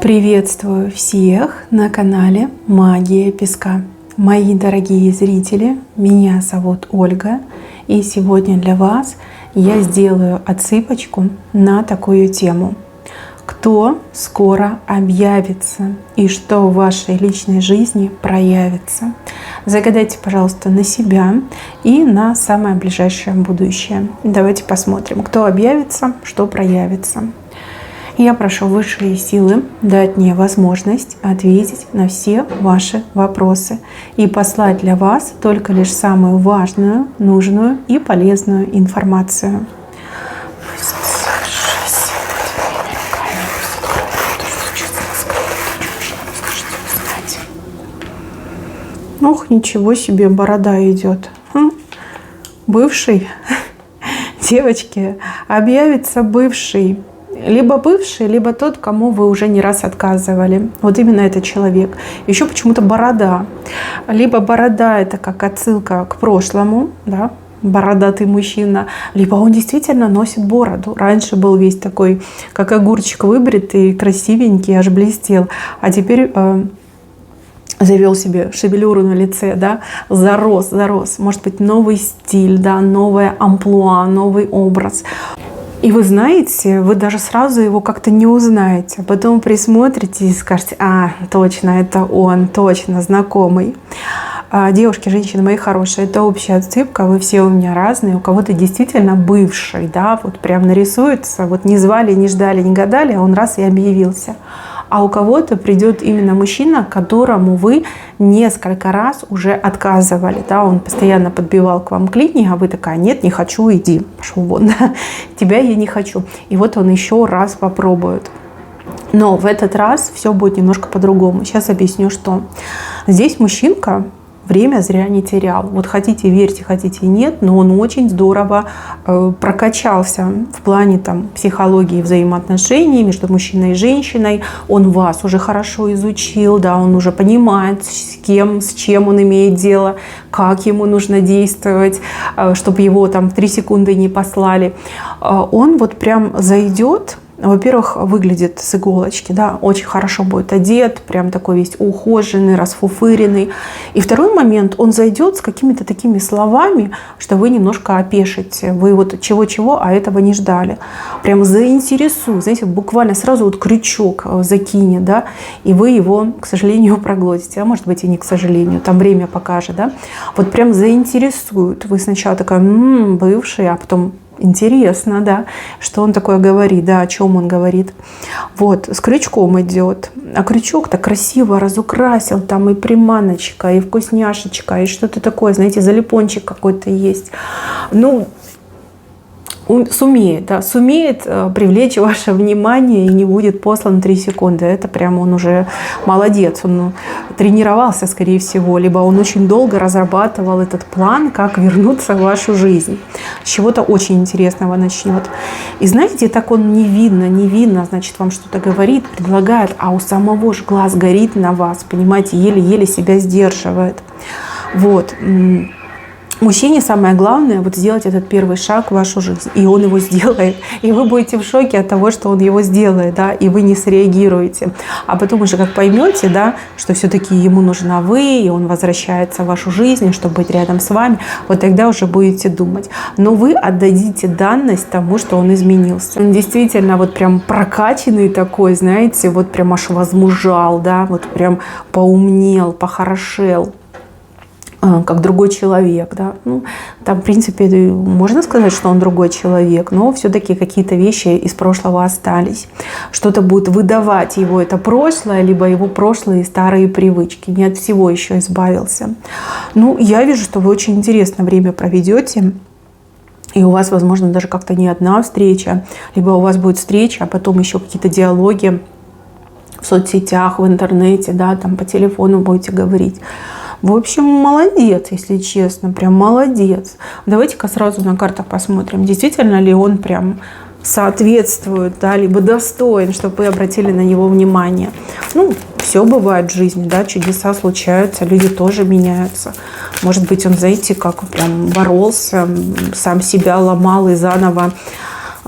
Приветствую всех на канале Магия Песка. Мои дорогие зрители, меня зовут Ольга, и сегодня для вас я сделаю отсыпочку на такую тему. Кто скоро объявится и что в вашей личной жизни проявится? Загадайте, пожалуйста, на себя и на самое ближайшее будущее. Давайте посмотрим, кто объявится, что проявится. Я прошу высшие силы дать мне возможность ответить на все ваши вопросы и послать для вас только лишь самую важную, нужную и полезную информацию. Ох, ничего себе, борода идет. Бывший, девочки, объявится бывший. Либо бывший, либо тот, кому вы уже не раз отказывали. Вот именно этот человек. Еще почему-то борода. Либо борода — это как отсылка к прошлому, да, бородатый мужчина, либо он действительно носит бороду. Раньше был весь такой, как огурчик выбритый, красивенький, аж блестел. А теперь завел себе шевелюру на лице, да, зарос. Может быть, новый стиль, да, новое амплуа, новый образ. И вы знаете, вы даже сразу его как-то не узнаете. Потом присмотрите и скажете: а, точно, это он, точно, знакомый. Девушки, женщины мои хорошие, это общая отсыпка, вы все у меня разные. У кого-то действительно бывший, да, вот прям нарисуется, вот не звали, не ждали, не гадали, а он раз и объявился. А у кого-то придет именно мужчина, которому вы несколько раз уже отказывали. Да? Он постоянно подбивал к вам клинья, а вы такая: нет, не хочу, иди, пошел вон, тебя я не хочу. И вот он еще раз попробует. Но в этот раз все будет немножко по-другому. Сейчас объясню, что здесь мужчинка время зря не терял. Вот хотите верьте, хотите нет, но он очень здорово прокачался в плане там психологии взаимоотношений между мужчиной и женщиной. Он вас уже хорошо изучил, да, он уже понимает, с кем, с чем он имеет дело, как ему нужно действовать, чтобы его там в 3 секунды не послали. Он вот прям зайдет. Во-первых, выглядит с иголочки, да, очень хорошо будет одет, прям такой весь ухоженный, расфуфыренный. И второй момент, он зайдет с какими-то такими словами, что вы немножко опешите. Вы вот чего-чего, а этого не ждали. Прям заинтересует, знаете, буквально сразу вот крючок закинет, да, и вы его, к сожалению, проглотите. А может быть и не к сожалению, там время покажет, да. Вот прям заинтересует. Вы сначала такая: бывший, а потом интересно, да, что он такое говорит, да, о чем он говорит. Вот, с крючком идет. А крючок-то красиво разукрасил, там и приманочка, и вкусняшечка, и что-то такое, знаете, залипончик какой-то есть. Ну, он сумеет привлечь ваше внимание и не будет послан 3 секунды. Это прямо он уже молодец. Он тренировался, скорее всего, либо он очень долго разрабатывал этот план, как вернуться в вашу жизнь. С чего-то очень интересного начнет. И знаете, так он невинно, значит, вам что-то говорит, предлагает, а у самого же глаз горит на вас, понимаете, еле-еле себя сдерживает. Вот. Мужчине самое главное вот сделать этот первый шаг в вашу жизнь. И он его сделает. И вы будете в шоке от того, что он его сделает, да, и вы не среагируете. А потом уже как поймете, да, что все-таки ему нужна вы, и он возвращается в вашу жизнь, чтобы быть рядом с вами, вот тогда уже будете думать. Но вы отдадите данность тому, что он изменился. Он действительно вот прям прокачанный такой, знаете, вот прям аж возмужал, да, вот прям поумнел, похорошел, как другой человек, да. Ну, там, в принципе, можно сказать, что он другой человек, но все-таки какие-то вещи из прошлого остались. Что-то будет выдавать его это прошлое, либо его прошлые старые привычки. Не от всего еще избавился. Ну, я вижу, что вы очень интересное время проведете. И у вас, возможно, даже как-то не одна встреча, либо у вас будет встреча, а потом еще какие-то диалоги в соцсетях, в интернете, да, там по телефону будете говорить. В общем, молодец, если честно, прям молодец. Давайте-ка сразу на картах посмотрим, действительно ли он прям соответствует, да, либо достоин, чтобы вы обратили на него внимание. Ну, все бывает в жизни, да, чудеса случаются, люди тоже меняются. Может быть, он, знаете, как прям боролся, сам себя ломал и заново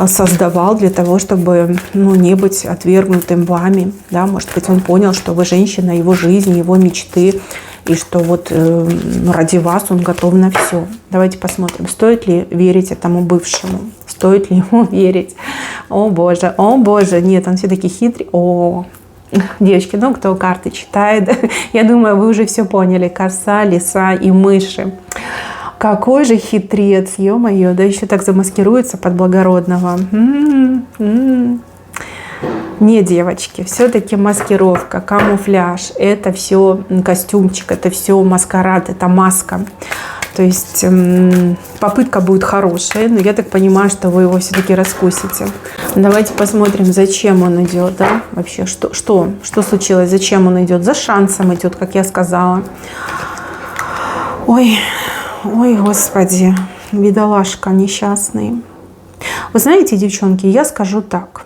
создавал для того, чтобы, ну, не быть отвергнутым вами, да, может быть, он понял, что вы женщина его жизни, его мечты, и что вот ради вас он готов на все. Давайте посмотрим, стоит ли верить этому бывшему, стоит ли ему верить. О боже, нет, он все-таки хитрый. Девочки, ну, кто карты читает, я думаю, вы уже все поняли. Коса, лиса и мыши. Какой же хитрец, ё-моё, да еще так замаскируется под благородного. Не, девочки, все-таки маскировка, камуфляж, это все костюмчик, это все маскарад, это маска. То есть попытка будет хорошая, но я так понимаю, что вы его все-таки раскусите. Давайте посмотрим, зачем он идет, да? Вообще, что случилось, зачем он идет? За шансом идет, как я сказала. Ой, Господи, бедолашка несчастный. Вы знаете, девчонки, я скажу так.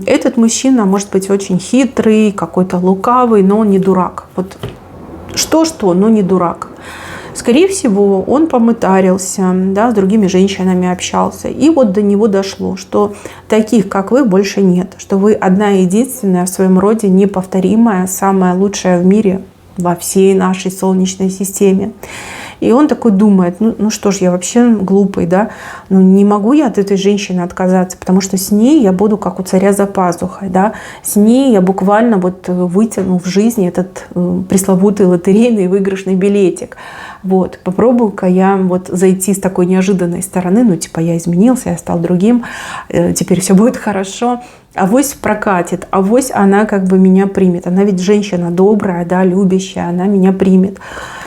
Этот мужчина может быть очень хитрый, какой-то лукавый, но он не дурак. Вот что, но не дурак. Скорее всего, он помытарился, да, с другими женщинами общался. И вот до него дошло, что таких, как вы, больше нет. Что вы одна единственная в своем роде, неповторимая, самая лучшая в мире, во всей нашей Солнечной системе. И он такой думает, ну что ж, я вообще глупый, да, ну не могу я от этой женщины отказаться, потому что с ней я буду как у царя за пазухой, да, с ней я буквально вот вытяну в жизни этот пресловутый лотерейный выигрышный билетик. Вот, попробую-ка я вот зайти с такой неожиданной стороны, ну типа я изменился, я стал другим, теперь все будет хорошо. Авось прокатит, авось она как бы меня примет. Она ведь женщина добрая, да, любящая, она меня примет.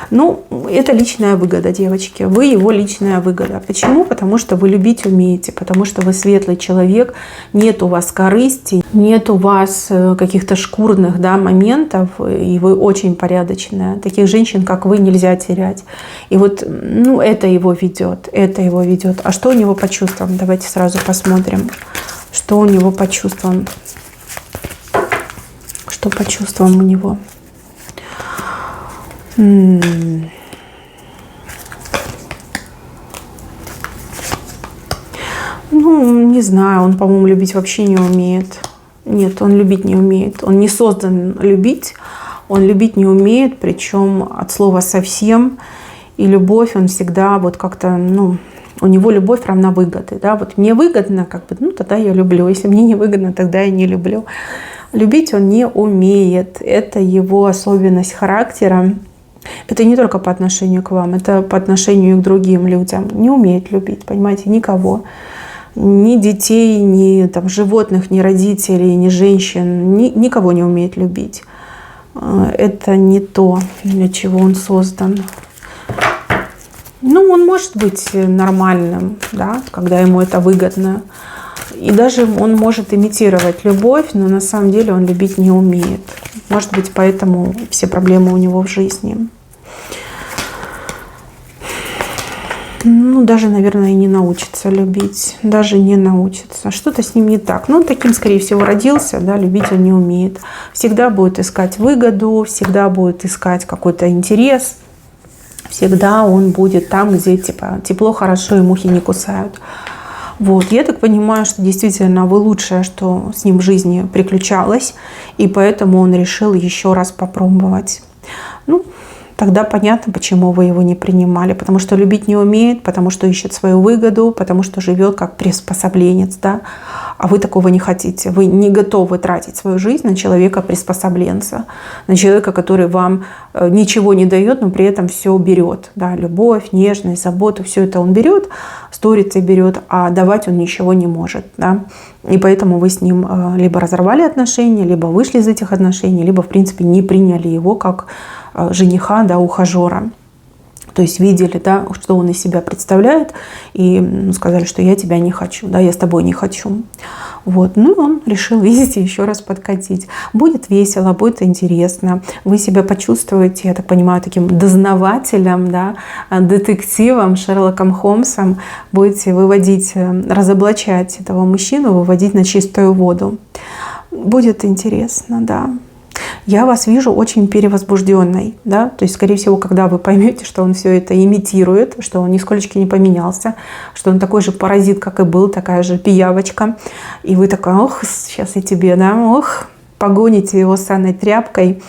Ну, это личная выгода, девочки. Вы его личная выгода. Почему? Потому что вы любить умеете, потому что вы светлый человек, нет у вас корысти, нет у вас каких-то шкурных, да, моментов, и вы очень порядочная. Таких женщин, как вы, нельзя терять. И вот, ну, это его ведет, это его ведет. А что у него по чувствам? Давайте сразу посмотрим. Что у него по чувствам? Что по чувствам у него? Ну, не знаю, он, по-моему, любить вообще не умеет. Нет, он любить не умеет. Он не создан любить, он любить не умеет, причем от слова совсем. И любовь он всегда вот как-то, ну, у него любовь равна выгоды, да, вот мне выгодно, как бы, ну, тогда я люблю, если мне не выгодно, тогда я не люблю. Любить он не умеет, это его особенность характера. Это не только по отношению к вам, это по отношению к другим людям. Не умеет любить, понимаете, никого. Ни детей, ни там, животных, ни родителей, ни женщин. Никого не умеет любить. Это не то, для чего он создан. Ну, он может быть нормальным, да, когда ему это выгодно. И даже он может имитировать любовь, но на самом деле он любить не умеет. Может быть, поэтому все проблемы у него в жизни. Ну, даже, наверное, и не научится любить. Даже не научится. Что-то с ним не так. Ну, он таким, скорее всего, родился, да, любить он не умеет. Всегда будет искать выгоду, всегда будет искать какой-то интерес. Всегда он будет там, где типа тепло, хорошо и мухи не кусают. Вот. Я так понимаю, что действительно вы лучшее, что с ним в жизни приключалось, и поэтому он решил еще раз попробовать. Ну, тогда понятно, почему вы его не принимали. Потому что любить не умеет, потому что ищет свою выгоду, потому что живет как приспособленец, да? А вы такого не хотите. Вы не готовы тратить свою жизнь на человека-приспособленца, на человека, который вам ничего не дает, но при этом все берет. Да? Любовь, нежность, заботу, все это он берет, сторицей берет, а давать он ничего не может. Да? И поэтому вы с ним либо разорвали отношения, либо вышли из этих отношений, либо, в принципе, не приняли его как жениха, да, ухажера. То есть видели, да, что он из себя представляет, и сказали, что я тебя не хочу, да, я с тобой не хочу. Вот. Ну, он решил, видите, еще раз подкатить. Будет весело, будет интересно. Вы себя почувствуете, я так понимаю, таким дознавателем, да, детективом, Шерлоком Холмсом. Будете выводить, разоблачать этого мужчину, выводить на чистую воду. Будет интересно, да. Я вас вижу очень перевозбужденной, да, то есть, скорее всего, когда вы поймете, что он все это имитирует, что он нисколечки не поменялся, что он такой же паразит, как и был, такая же пиявочка, и вы такая, ох, сейчас я тебе, да, ох, погоните его санной тряпкой,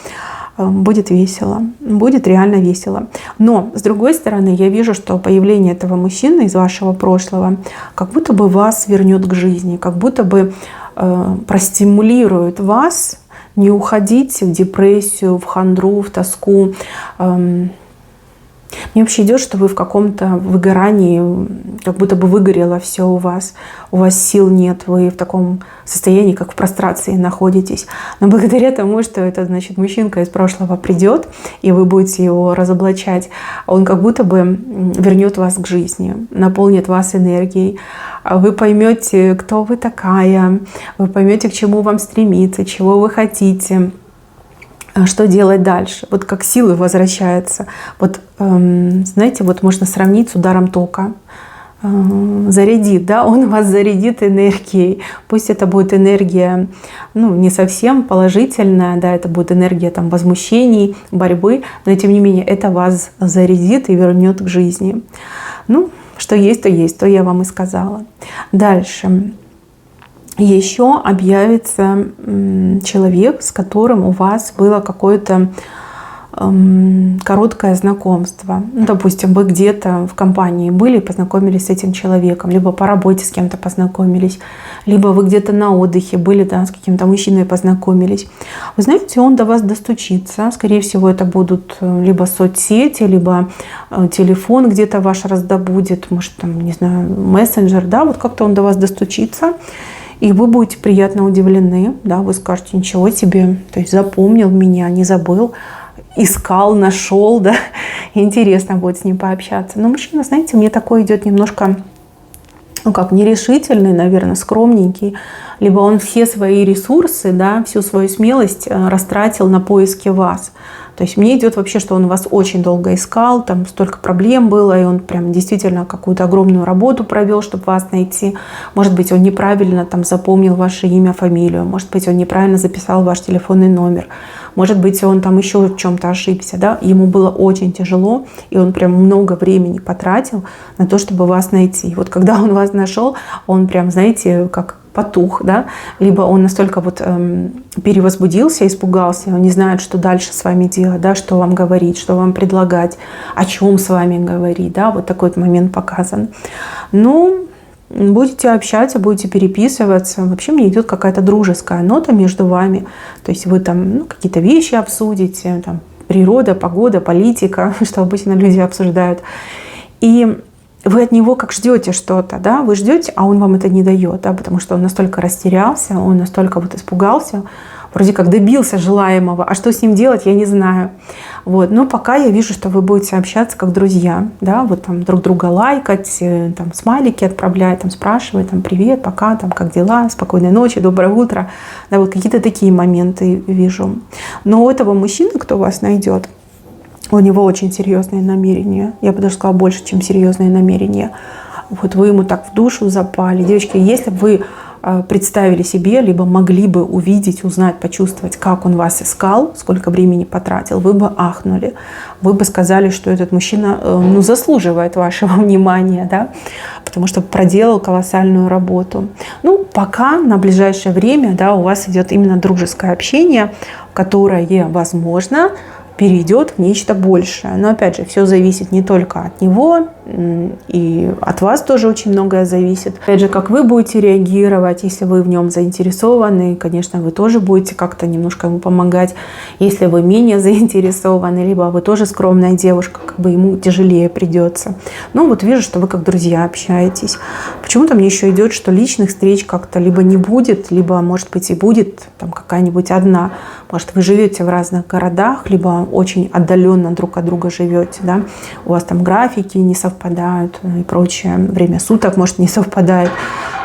будет весело, будет реально весело. Но, с другой стороны, я вижу, что появление этого мужчины из вашего прошлого как будто бы вас вернет к жизни, как будто бы простимулирует вас не уходить в депрессию, в хандру, в тоску. Мне вообще идет, что вы в каком-то выгорании, как будто бы выгорело все у вас сил нет, вы в таком состоянии, как в прострации находитесь. Но благодаря тому, что этот, значит, мужчинка из прошлого придет, и вы будете его разоблачать, он как будто бы вернет вас к жизни, наполнит вас энергией. Вы поймете, кто вы такая, вы поймете, к чему вам стремиться, чего вы хотите, что делать дальше. Вот как силы возвращаются. Вот, знаете, вот можно сравнить с ударом тока. Зарядит, да, он вас зарядит энергией. Пусть это будет энергия, ну, не совсем положительная, да, это будет энергия там возмущений, борьбы, но тем не менее это вас зарядит и вернет к жизни. Ну, что есть, то я вам и сказала. Дальше. Еще объявится человек, с которым у вас было какое-то короткое знакомство. Ну, допустим, вы где-то в компании были и познакомились с этим человеком, либо по работе с кем-то познакомились, либо вы где-то на отдыхе были, да, с каким-то мужчиной познакомились. Вы знаете, он до вас достучится. Скорее всего, это будут либо соцсети, либо телефон где-то ваш раздобудет, может, там, не знаю, мессенджер, да, вот как-то он до вас достучится. И вы будете приятно удивлены, да, вы скажете, ничего себе, то есть запомнил меня, не забыл, искал, нашел, да, интересно будет с ним пообщаться. Но мужчина, знаете, мне такой идет немножко, ну как, нерешительный, наверное, скромненький, либо он все свои ресурсы, да, всю свою смелость растратил на поиски вас. То есть мне идет вообще, что он вас очень долго искал, там столько проблем было, и он прям действительно какую-то огромную работу провел, чтобы вас найти. Может быть, он неправильно там запомнил ваше имя, фамилию, может быть, он неправильно записал ваш телефонный номер, может быть, он там еще в чем-то ошибся, да, ему было очень тяжело, и он прям много времени потратил на то, чтобы вас найти. И вот когда он вас нашел, он прям, знаете, как потух, да, либо он настолько вот перевозбудился, испугался, он не знает, что дальше с вами делать, да, что вам говорить, что вам предлагать, о чем с вами говорить, да, вот такой вот момент показан. Ну, будете общаться, будете переписываться, вообще мне идет какая-то дружеская нота между вами, то есть вы там, ну, какие-то вещи обсудите, там, природа, погода, политика, что обычно люди обсуждают, и вы от него как ждете что-то, да, вы ждете, а он вам это не дает, да, потому что он настолько растерялся, он настолько вот испугался, вроде как добился желаемого, а что с ним делать, я не знаю. Вот, но пока я вижу, что вы будете общаться как друзья, да, вот там друг друга лайкать, там смайлики отправлять, там спрашивать, там привет, пока, там как дела, спокойной ночи, доброе утро, да, вот какие-то такие моменты вижу. Но у этого мужчины, кто вас найдет, у него очень серьезные намерения. Я бы даже сказала, больше, чем серьезные намерения. Вот вы ему так в душу запали. Девочки, если бы вы представили себе, либо могли бы увидеть, узнать, почувствовать, как он вас искал, сколько времени потратил, вы бы ахнули. Вы бы сказали, что этот мужчина, ну, заслуживает вашего внимания, да, потому что проделал колоссальную работу. Ну, пока на ближайшее время, да, у вас идет именно дружеское общение, которое, возможно, перейдет в нечто большее. Но опять же, все зависит не только от него, и от вас тоже очень многое зависит. Опять же, как вы будете реагировать, если вы в нем заинтересованы, конечно, вы тоже будете как-то немножко ему помогать. Если вы менее заинтересованы, либо вы тоже скромная девушка, как бы ему тяжелее придется. Ну вот вижу, что вы как друзья общаетесь. Почему-то мне еще идет, что личных встреч как-то либо не будет, либо, может быть, и будет там какая-нибудь одна. Может, вы живете в разных городах, либо очень отдаленно друг от друга живете, да? У вас там графики не совпадают и прочее, время суток, может, не совпадает,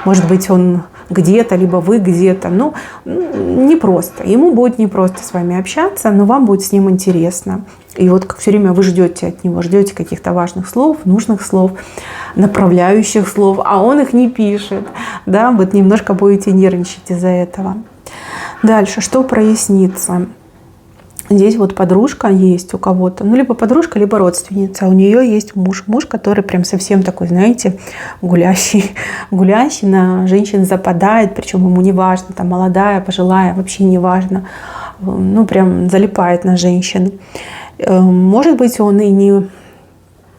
может быть, он где-то, либо вы где-то, ну, непросто. Ему будет непросто с вами общаться, но вам будет с ним интересно. И вот как все время вы ждете от него, ждете каких-то важных слов, нужных слов, направляющих слов, а он их не пишет, да, вот немножко будете нервничать из-за этого. Дальше, что прояснится? Здесь вот подружка есть у кого-то, ну, либо подружка, либо родственница. У нее есть муж. Муж, который прям совсем такой, знаете, гулящий. Гулящий, на женщин западает, причем ему не важно, там, молодая, пожилая, вообще не важно. Ну, прям залипает на женщин. Может быть, он и не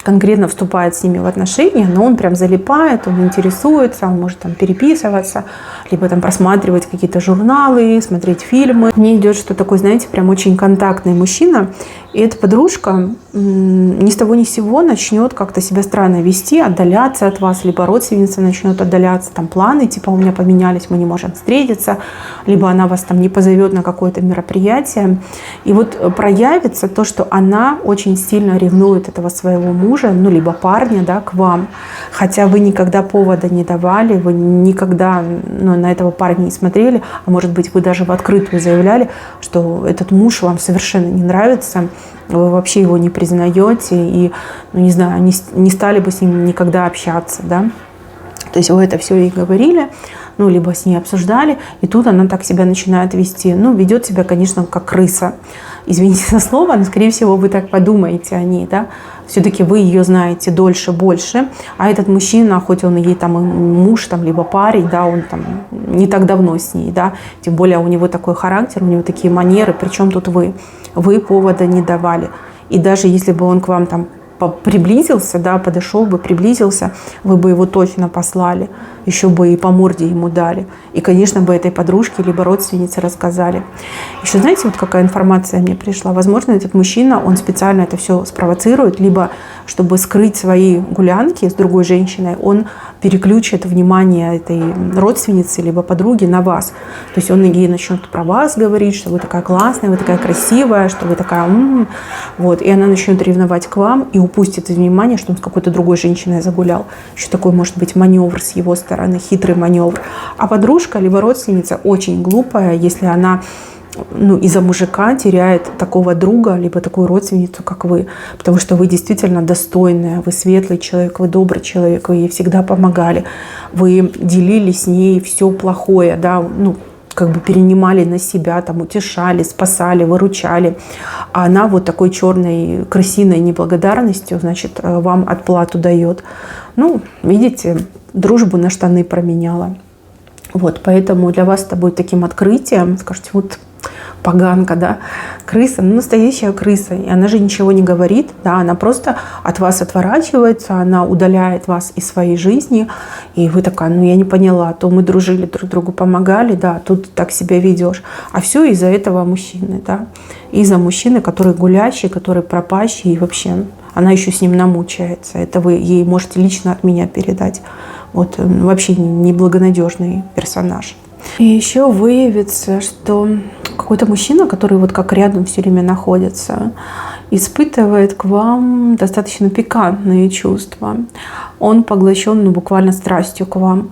конкретно вступает с ними в отношения, но он прям залипает, он интересуется, он может там переписываться, либо там просматривать какие-то журналы, смотреть фильмы. Мне идет, что такой, знаете, прям очень контактный мужчина. И эта подружка ни с того ни с сего начнет как-то себя странно вести, отдаляться от вас, либо родственница начнет отдаляться, там планы типа у меня поменялись, мы не можем встретиться, либо она вас там не позовет на какое-то мероприятие. И вот проявится то, что она очень сильно ревнует этого своего мужа, ну, либо парня, да, к вам. Хотя вы никогда повода не давали, вы никогда, ну, на этого парня не смотрели, а может быть, вы даже в открытую заявляли, что этот муж вам совершенно не нравится, вы вообще его не признаете и, ну, не знаю, не стали бы с ним никогда общаться, да. То есть вы это все ей говорили, ну, либо с ней обсуждали, и тут она так себя начинает вести. Ну, ведет себя, конечно, как крыса. Извините за слово, но, скорее всего, вы так подумаете о ней, да. Все-таки вы ее знаете дольше, больше, а этот мужчина, хоть он ей там и муж, там, либо парень, да, он там не так давно с ней, да, тем более у него такой характер, у него такие манеры, причем тут вы повода не давали. И даже если бы он к вам там приблизился, да, подошел бы, приблизился, вы бы его точно послали, еще бы и по морде ему дали. И, конечно, бы этой подружке либо родственнице рассказали. Еще знаете, вот какая информация мне пришла? Возможно, этот мужчина, он специально это все спровоцирует, либо чтобы скрыть свои гулянки с другой женщиной, он переключит внимание этой родственницы либо подруги на вас. То есть он ей начнет про вас говорить, что вы такая классная, вы такая красивая, что вы такая вот. И она начнет ревновать к вам и упустит из внимания, что он с какой-то другой женщиной загулял. Еще такой может быть маневр с его стороны, хитрый маневр. А подружка либо родственница очень глупая, если она, ну, из-за мужика теряет такого друга, либо такую родственницу, как вы. Потому что вы действительно достойная, вы светлый человек, вы добрый человек, вы ей всегда помогали. Вы делили с ней все плохое, да, ну, как бы перенимали на себя, там, утешали, спасали, выручали. А она вот такой черной крысиной неблагодарностью, значит, вам отплату дает. Ну, видите, дружбу на штаны променяла. Вот, поэтому для вас это будет таким открытием. Скажете, вот поганка, да, крыса, ну, настоящая крыса. И она же ничего не говорит, да, она просто от вас отворачивается, она удаляет вас из своей жизни. И вы такая, ну, я не поняла, то мы дружили, друг другу помогали, да, тут так себя ведешь. А все из-за этого мужчины, да, из-за мужчины, который гулящий, который пропащий, и вообще она еще с ним намучается. Это вы ей можете лично от меня передать. Вот, вообще неблагонадежный персонаж. И еще выявится, что какой-то мужчина, который вот как рядом все время находится, испытывает к вам достаточно пикантные чувства. Он поглощен, ну, буквально страстью к вам.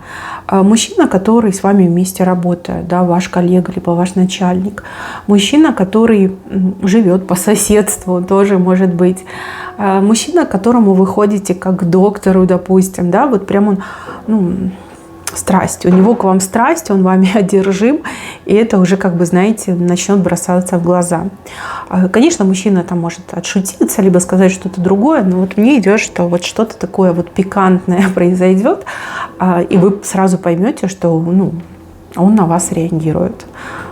Мужчина, который с вами вместе работает, да, ваш коллега, либо ваш начальник. Мужчина, который живет по соседству, тоже может быть. Мужчина, к которому вы ходите как к доктору, допустим, да, вот прям он, ну, страсть. У него к вам страсть, он вами одержим, и это уже, как бы, знаете, начнет бросаться в глаза. Конечно, мужчина там может отшутиться, либо сказать что-то другое, но вот мне идет, что вот что-то такое вот пикантное произойдет, и вы сразу поймете, что, ну, он на вас реагирует.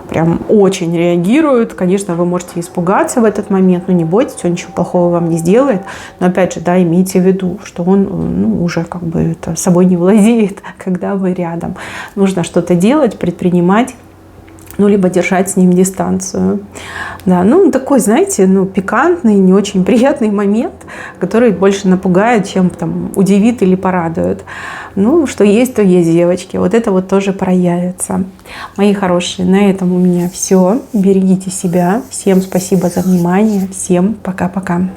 Прям очень реагирует. Конечно, вы можете испугаться в этот момент, но не бойтесь, он ничего плохого вам не сделает. Но опять же, да, имейте в виду, что он, ну, уже как бы это собой не владеет, когда вы рядом. Нужно что-то делать, предпринимать, ну, либо держать с ним дистанцию. Да, ну, такой, знаете, ну, пикантный, не очень приятный момент, который больше напугает, чем там удивит или порадует. Ну, что есть, то есть, девочки. Вот это вот тоже проявится. Мои хорошие, на этом у меня все. Берегите себя. Всем спасибо за внимание. Всем пока-пока.